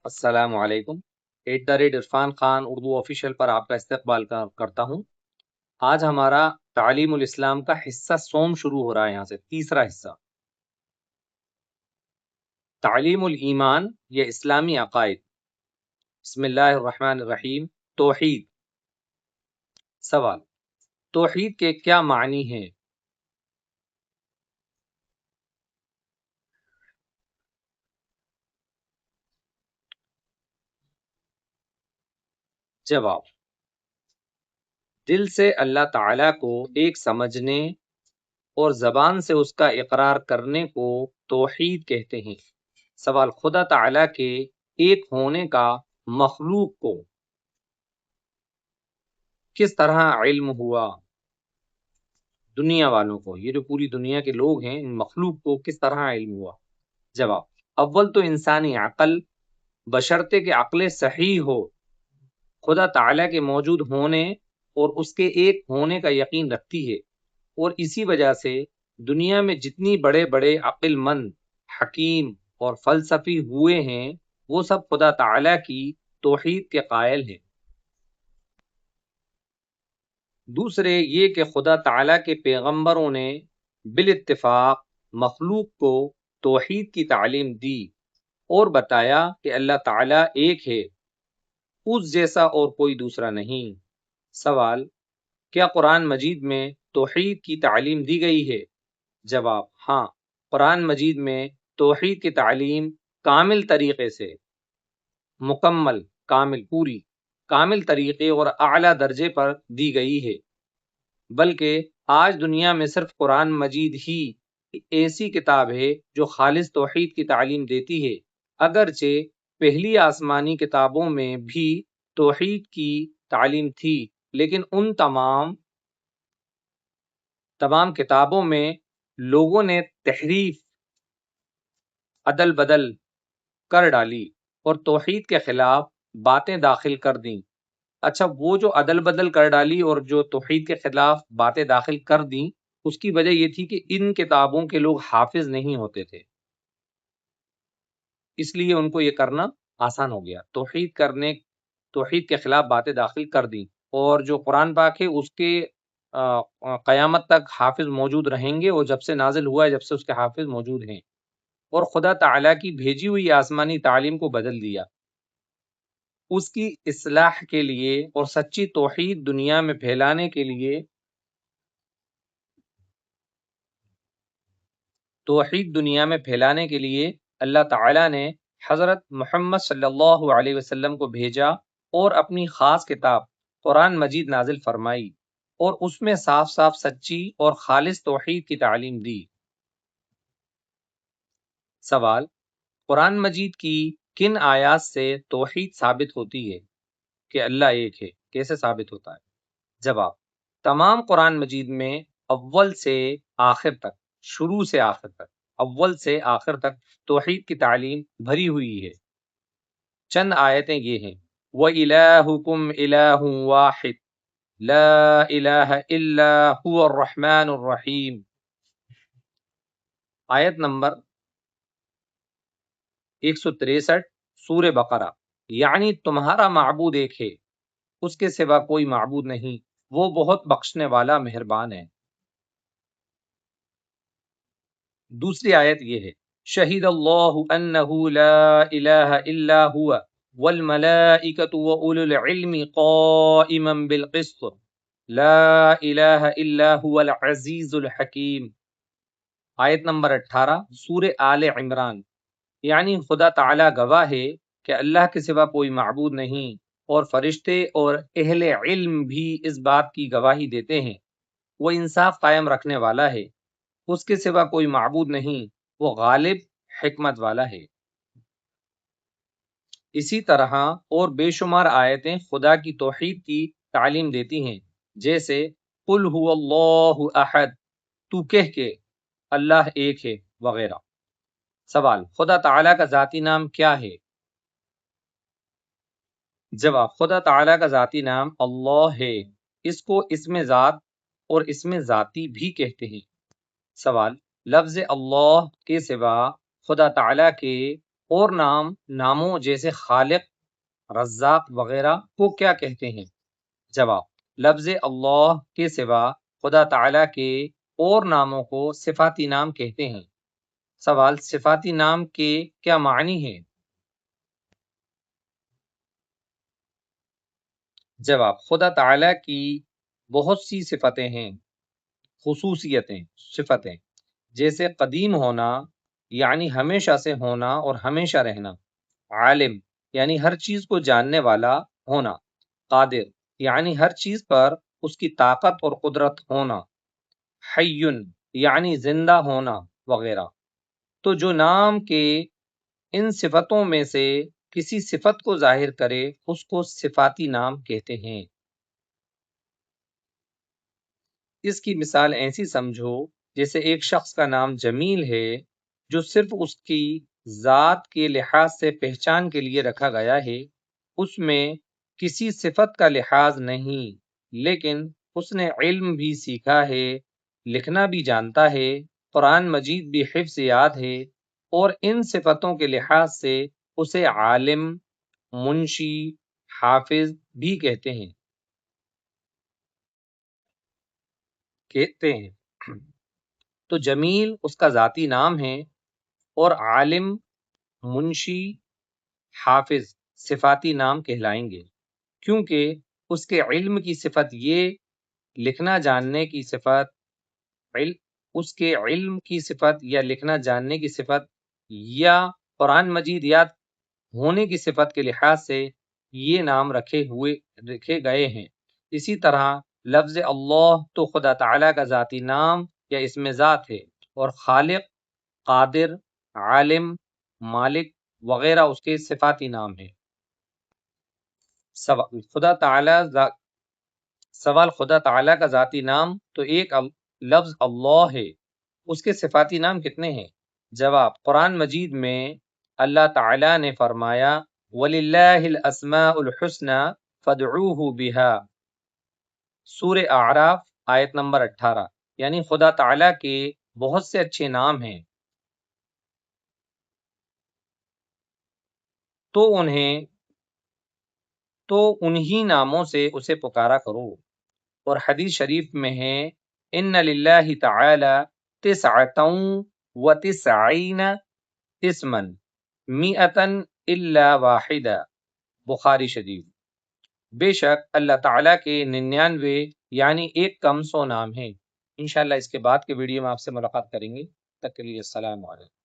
السلام علیکم۔ عرفان خان اردو آفیشیل پر آپ کا استقبال کرتا ہوں۔ آج ہمارا تعلیم الاسلام کا حصہ سوم شروع ہو رہا ہے، یہاں سے تیسرا حصہ تعلیم الایمان یا اسلامی عقائد۔ بسم اللہ الرحمن الرحیم۔ توحید۔ سوال: توحید کے کیا معنی ہیں؟ جواب: دل سے اللہ تعالیٰ کو ایک سمجھنے اور زبان سے اس کا اقرار کرنے کو توحید کہتے ہیں۔ سوال: خدا تعالیٰ کے ایک ہونے کا مخلوق کو کس طرح علم ہوا؟ دنیا والوں کو، یہ جو پوری دنیا کے لوگ ہیں، ان مخلوق کو کس طرح علم ہوا؟ جواب: اول تو انسانی عقل، بشرطے کہ عقل صحیح ہو، خدا تعالیٰ کے موجود ہونے اور اس کے ایک ہونے کا یقین رکھتی ہے، اور اسی وجہ سے دنیا میں جتنی بڑے بڑے عقل مند، حکیم اور فلسفی ہوئے ہیں، وہ سب خدا تعالیٰ کی توحید کے قائل ہیں۔ دوسرے یہ کہ خدا تعالیٰ کے پیغمبروں نے بالاتفاق مخلوق کو توحید کی تعلیم دی اور بتایا کہ اللہ تعالیٰ ایک ہے، اس جیسا اور کوئی دوسرا نہیں۔ سوال: کیا قرآن مجید میں توحید کی تعلیم دی گئی ہے؟ جواب: ہاں، قرآن مجید میں توحید کی تعلیم کامل طریقے سے، مکمل، پوری کامل طریقے اور اعلیٰ درجے پر دی گئی ہے، بلکہ آج دنیا میں صرف قرآن مجید ہی ایسی کتاب ہے جو خالص توحید کی تعلیم دیتی ہے، اگرچہ پہلی آسمانی کتابوں میں بھی توحید کی تعلیم تھی، لیکن ان تمام کتابوں میں لوگوں نے تحریف، عدل بدل کر ڈالی اور توحید کے خلاف باتیں داخل کر دیں۔ اچھا، وہ جو عدل بدل کر ڈالی اور جو توحید کے خلاف باتیں داخل کر دیں، اس کی وجہ یہ تھی کہ ان کتابوں کے لوگ حافظ نہیں ہوتے تھے، اس لیے ان کو یہ کرنا آسان ہو گیا، توحید کے خلاف باتیں داخل کر دیں، اور جو قرآن پاک ہے اس کے قیامت تک حافظ موجود رہیں گے، اور جب سے نازل ہوا ہے جب سے اس کے حافظ موجود ہیں، اور خدا تعالیٰ کی بھیجی ہوئی آسمانی تعلیم کو بدل دیا، اس کی اصلاح کے لیے اور سچی توحید دنیا میں پھیلانے کے لیے، اللہ تعالیٰ نے حضرت محمد صلی اللہ علیہ وسلم کو بھیجا اور اپنی خاص کتاب قرآن مجید نازل فرمائی، اور اس میں صاف صاف سچی اور خالص توحید کی تعلیم دی۔ سوال: قرآن مجید کی کن آیات سے توحید ثابت ہوتی ہے کہ اللہ ایک ہے؟ کیسے ثابت ہوتا ہے؟ جواب: تمام قرآن مجید میں اول سے آخر تک، شروع سے آخر تک، اول سے آخر تک توحید کی تعلیم بھری ہوئی ہے۔ چند آیتیں یہ ہیں: وَإِلَٰهُكُمْ إِلَٰهٌ وَاحِدٌ لَا إِلَٰهَ إِلَّا هُوَ الرَّحْمَٰنُ الرَّحِيمُ۔ آیت نمبر 163 سورہ بقرہ، یعنی تمہارا معبود ایک ہے، اس کے سوا کوئی معبود نہیں، وہ بہت بخشنے والا مہربان ہے۔ دوسری آیت یہ ہے: شہید اللہ انہ لا الہ الا ہوا والملائکۃ واولو العلم قائما بالقسط لا الہ الا هو العزیز الحکیم۔ آیت نمبر 18 سورہ آل عمران، یعنی خدا تعالی گواہ ہے کہ اللہ کے سوا کوئی معبود نہیں، اور فرشتے اور اہل علم بھی اس بات کی گواہی دیتے ہیں، وہ انصاف قائم رکھنے والا ہے، اس کے سوا کوئی معبود نہیں، وہ غالب، حکمت والا ہے۔ اسی طرح اور بے شمار آیتیں خدا کی توحید کی تعلیم دیتی ہیں، جیسے قل هو اللہ احد، تو کہہ کے اللہ ایک ہے، وغیرہ۔ سوال: خدا تعالیٰ کا ذاتی نام کیا ہے؟ جواب: خدا تعالیٰ کا ذاتی نام اللہ ہے، اس کو اسم ذات اور اسم ذاتی بھی کہتے ہیں۔ سوال: لفظ اللہ کے سوا خدا تعالیٰ کے اور ناموں جیسے خالق، رزاق وغیرہ کو کیا کہتے ہیں؟ جواب: لفظ اللہ کے سوا خدا تعالیٰ کے اور ناموں کو صفاتی نام کہتے ہیں۔ سوال: صفاتی نام کے کیا معنی ہیں؟ جواب: خدا تعالیٰ کی بہت سی صفتیں ہیں، خصوصیتیں، صفتیں، جیسے قدیم ہونا یعنی ہمیشہ سے ہونا اور ہمیشہ رہنا، عالم یعنی ہر چیز کو جاننے والا ہونا، قادر یعنی ہر چیز پر اس کی طاقت اور قدرت ہونا، حی یعنی زندہ ہونا وغیرہ۔ تو جو نام کے ان صفتوں میں سے کسی صفت کو ظاہر کرے اس کو صفاتی نام کہتے ہیں۔ اس کی مثال ایسی سمجھو جیسے ایک شخص کا نام جمیل ہے جو صرف اس کی ذات کے لحاظ سے پہچان کے لیے رکھا گیا ہے، اس میں کسی صفت کا لحاظ نہیں، لیکن اس نے علم بھی سیکھا ہے، لکھنا بھی جانتا ہے، قرآن مجید بھی حفظ یاد ہے، اور ان صفتوں کے لحاظ سے اسے عالم، منشی، حافظ بھی کہتے ہیں۔ تو جمیل اس کا ذاتی نام ہے اور عالم، منشی، حافظ صفاتی نام کہلائیں گے، کیونکہ اس کے علم کی صفت یہ، لکھنا جاننے کی صفت، اس کے علم کی صفت یا لکھنا جاننے کی صفت یا قرآن مجید یاد ہونے کی صفت کے لحاظ سے یہ نام رکھے گئے ہیں۔ اسی طرح لفظ اللہ تو خدا تعالیٰ کا ذاتی نام یا اسم ذات ہے، اور خالق، قادر، عالم، مالک وغیرہ اس کے صفاتی نام ہیں۔ سوال: خدا تعالیٰ کا ذاتی نام تو ایک لفظ اللہ ہے، اس کے صفاتی نام کتنے ہیں؟ جواب: قرآن مجید میں اللہ تعالیٰ نے فرمایا وَلِلَّهِ الْأَسْمَاءُ الْحُسْنَى فَادْعُوهُ بِهَا، سورہ اعراف آیت نمبر 18، یعنی خدا تعالیٰ کے بہت سے اچھے نام ہیں، تو انہی ناموں سے اسے پکارا کرو۔ اور حدیث شریف میں ہے ان للہ تعالی 99 اسما 100 الا واحدا، بخاری شریف۔ بے شک اللہ تعالیٰ کے 99 یعنی 1 کم 100 نام ہیں۔ انشاءاللہ اس کے بعد کے ویڈیو میں آپ سے ملاقات کریں گے، تب تک کے لیے السلام علیکم۔